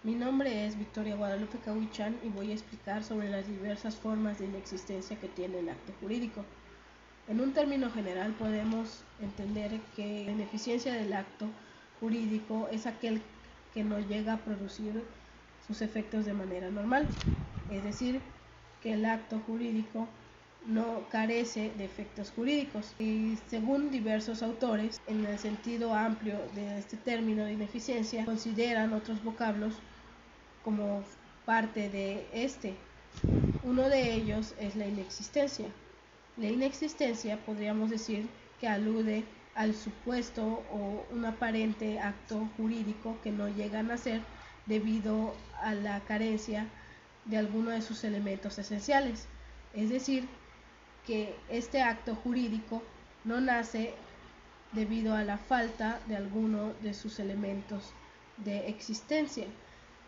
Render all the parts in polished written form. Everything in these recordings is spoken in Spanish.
Mi nombre es Victoria Guadalupe Cahuichan y voy a explicar sobre las diversas formas de inexistencia que tiene el acto jurídico. En un término general podemos entender que la ineficiencia del acto jurídico es aquel que no llega a producir sus efectos de manera normal, es decir, que el acto jurídico no carece de efectos jurídicos. Y según diversos autores, en el sentido amplio de este término de ineficiencia, consideran otros vocablos como parte de este. Uno de ellos es la inexistencia. La inexistencia podríamos decir que alude al supuesto o un aparente acto jurídico que no llega a nacer debido a la carencia de alguno de sus elementos esenciales. Es decir, que este acto jurídico no nace debido a la falta de alguno de sus elementos de existencia.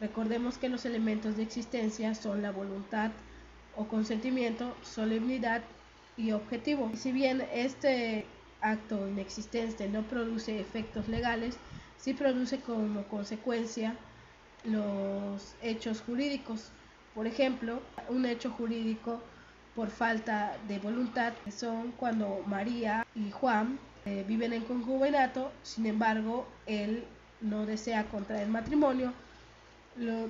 Recordemos que los elementos de existencia son la voluntad o consentimiento, solemnidad y objetivo. Y si bien este acto inexistente no produce efectos legales, sí produce como consecuencia los hechos jurídicos. Por ejemplo, un hecho jurídico por falta de voluntad son cuando María y Juan viven en concubinato, sin embargo, él no desea contraer matrimonio,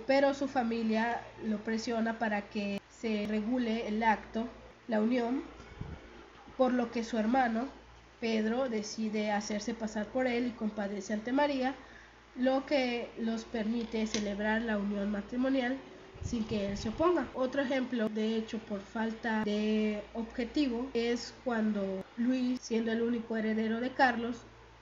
pero su familia lo presiona para que se regule el acto, la unión, por lo que su hermano Pedro decide hacerse pasar por él y compadece ante María, lo que los permite celebrar la unión matrimonial sin que él se oponga. Otro ejemplo de hecho por falta de objetivo es cuando Luis, siendo el único heredero de Carlos,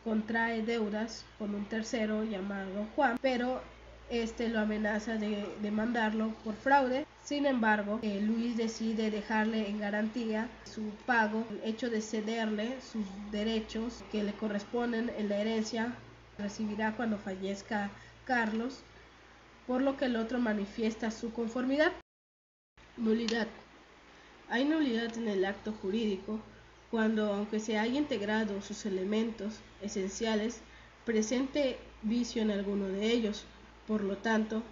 contrae deudas con un tercero llamado Juan, pero este lo amenaza de demandarlo por fraude. Sin embargo, Luis decide dejarle en garantía su pago, el hecho de cederle sus derechos que le corresponden en la herencia recibirá cuando fallezca Carlos, por lo que el otro manifiesta su conformidad. Nulidad. Hay nulidad en el acto jurídico cuando, aunque se haya integrado sus elementos esenciales, presente vicio en alguno de ellos, por lo tanto,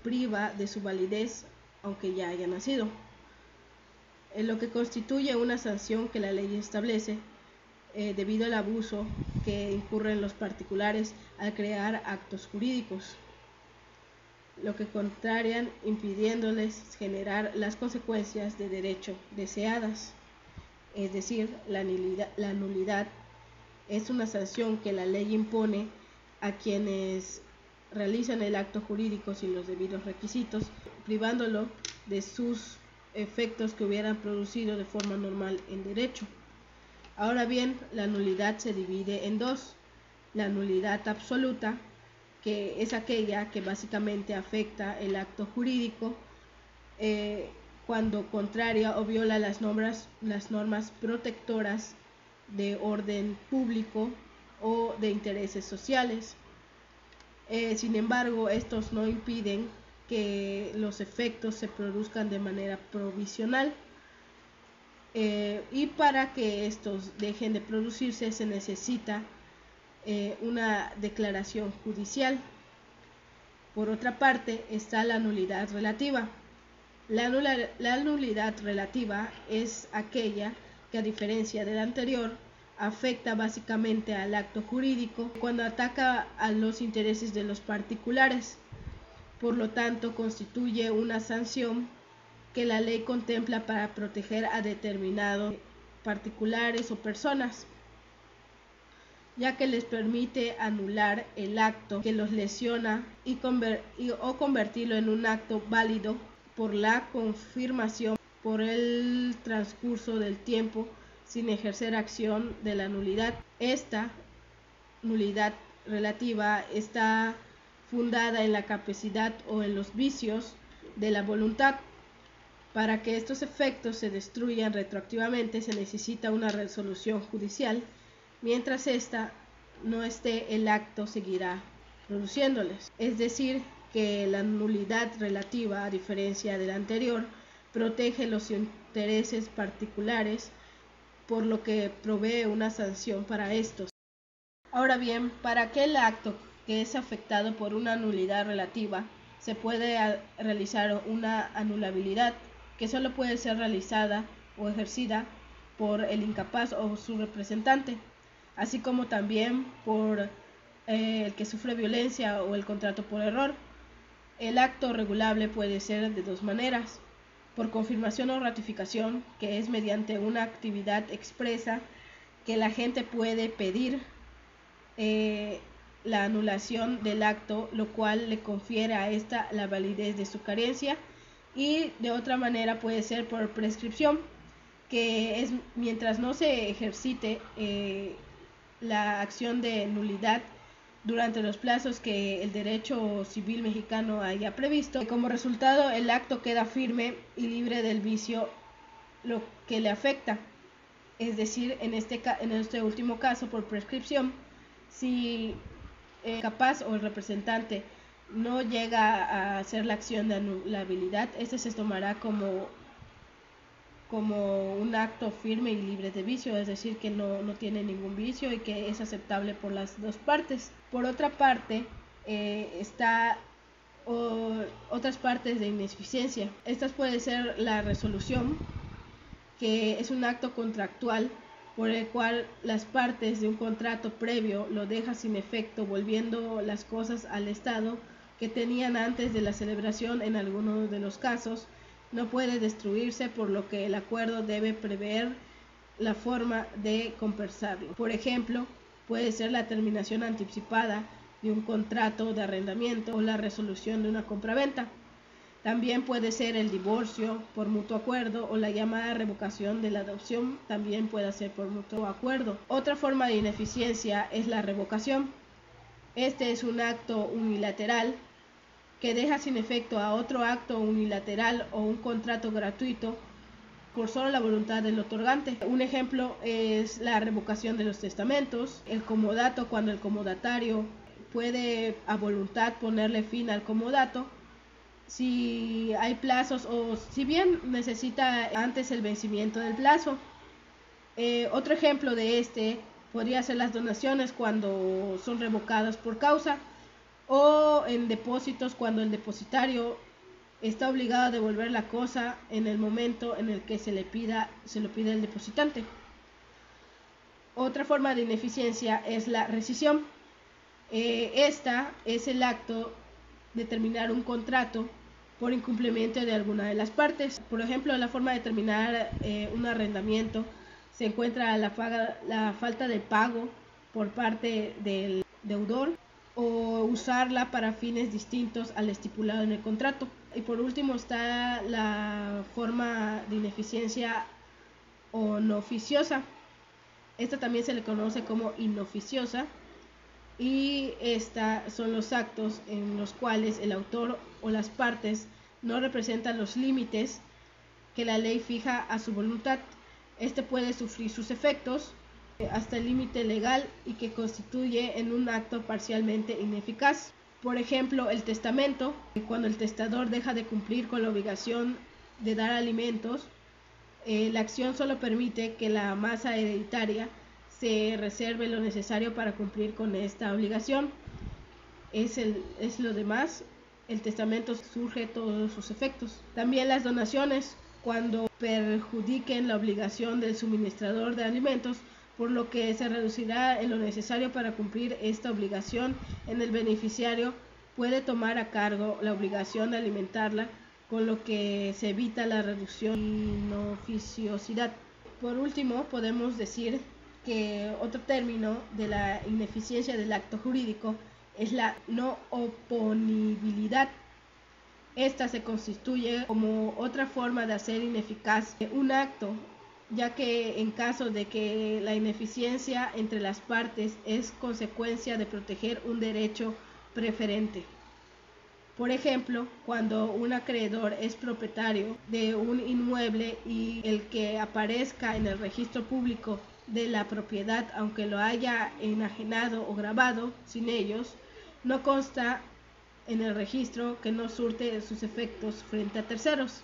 priva de su validez aunque ya haya nacido. Lo que constituye una sanción que la ley establece debido al abuso que incurren los particulares al crear actos jurídicos, lo que contrarian impidiéndoles generar las consecuencias de derecho deseadas. Es decir, la nulidad es una sanción que la ley impone a quienes realizan el acto jurídico sin los debidos requisitos, privándolo de sus efectos que hubieran producido de forma normal en derecho. Ahora bien, la nulidad se divide en dos: la nulidad absoluta, que es aquella que básicamente afecta el acto jurídico cuando contraria o viola las normas protectoras de orden público o de intereses sociales. Sin embargo, estos no impiden que los efectos se produzcan de manera provisional. Y para que estos dejen de producirse se necesita una declaración judicial. Por otra parte está la nulidad relativa. La nulidad relativa es aquella que, a diferencia de la anterior, afecta básicamente al acto jurídico cuando ataca a los intereses de los particulares. Por lo tanto, constituye una sanción que la ley contempla para proteger a determinados particulares o personas, ya que les permite anular el acto que los lesiona o convertirlo en un acto válido por la confirmación por el transcurso del tiempo sin ejercer acción de la nulidad. Esta nulidad relativa está fundada en la capacidad o en los vicios de la voluntad. Para que estos efectos se destruyan retroactivamente se necesita una resolución judicial. Mientras esta no esté, el acto seguirá produciéndoles. Es decir, que la nulidad relativa, a diferencia de la anterior, protege los intereses particulares, por lo que provee una sanción para estos. Ahora bien, para que el acto que es afectado por una nulidad relativa, se puede realizar una anulabilidad, que solo puede ser realizada o ejercida por el incapaz o su representante, así como también por el que sufre violencia o el contrato por error. El acto regulable puede ser de dos maneras: por confirmación o ratificación, que es mediante una actividad expresa que la gente puede pedir la anulación del acto, lo cual le confiere a esta la validez de su carencia. Y de otra manera puede ser por prescripción, que es mientras no se ejercite la acción de nulidad durante los plazos que el derecho civil mexicano haya previsto. Como resultado, el acto queda firme y libre del vicio lo que le afecta. Es decir, en este último caso, por prescripción, si el capaz o el representante no llega a hacer la acción de anulabilidad, este se tomará como un acto firme y libre de vicio, es decir, que no tiene ningún vicio y que es aceptable por las dos partes. Por otra parte, está otras partes de ineficiencia. Estas puede ser la resolución, que es un acto contractual por el cual las partes de un contrato previo lo dejan sin efecto, volviendo las cosas al estado que tenían antes de la celebración. En algunos de los casos no puede destruirse, por lo que el acuerdo debe prever la forma de compensarlo. Por ejemplo, puede ser la terminación anticipada de un contrato de arrendamiento o la resolución de una compraventa. También puede ser el divorcio por mutuo acuerdo o la llamada revocación de la adopción, también puede ser por mutuo acuerdo. Otra forma de ineficiencia es la revocación. Este es un acto unilateral que deja sin efecto a otro acto unilateral o un contrato gratuito por solo la voluntad del otorgante. Un ejemplo es la revocación de los testamentos, el comodato, cuando el comodatario puede a voluntad ponerle fin al comodato si hay plazos o si bien necesita antes el vencimiento del plazo. Otro ejemplo de este podría ser las donaciones cuando son revocadas por causa, o en depósitos cuando el depositario está obligado a devolver la cosa en el momento en el que se lo pide el depositante. Otra forma de ineficiencia es la rescisión. Esta es el acto de terminar un contrato por incumplimiento de alguna de las partes. Por ejemplo, la forma de terminar un arrendamiento se encuentra la falta de pago por parte del deudor o usarla para fines distintos al estipulado en el contrato. Y por último está la forma de ineficiencia onoficiosa. Esta también se le conoce como inoficiosa, y estos son los actos en los cuales el autor o las partes no representan los límites que la ley fija a su voluntad. Este puede sufrir sus efectos hasta el límite legal y que constituye en un acto parcialmente ineficaz. Por ejemplo, el testamento, cuando el testador deja de cumplir con la obligación de dar alimentos, la acción solo permite que la masa hereditaria se reserve lo necesario para cumplir con esta obligación. Es lo demás, el testamento surge todos sus efectos. También las donaciones, cuando perjudiquen la obligación del suministrador de alimentos, por lo que se reducirá en lo necesario para cumplir esta obligación. En el beneficiario puede tomar a cargo la obligación de alimentarla, con lo que se evita la reducción y inoficiosidad. Por último, podemos decir que otro término de la ineficiencia del acto jurídico es la no oponibilidad. Esta se constituye como otra forma de hacer ineficaz un acto, ya que en caso de que la ineficiencia entre las partes es consecuencia de proteger un derecho preferente. Por ejemplo, cuando un acreedor es propietario de un inmueble y el que aparezca en el registro público de la propiedad, aunque lo haya enajenado o grabado sin ellos, no consta en el registro, que no surte sus efectos frente a terceros.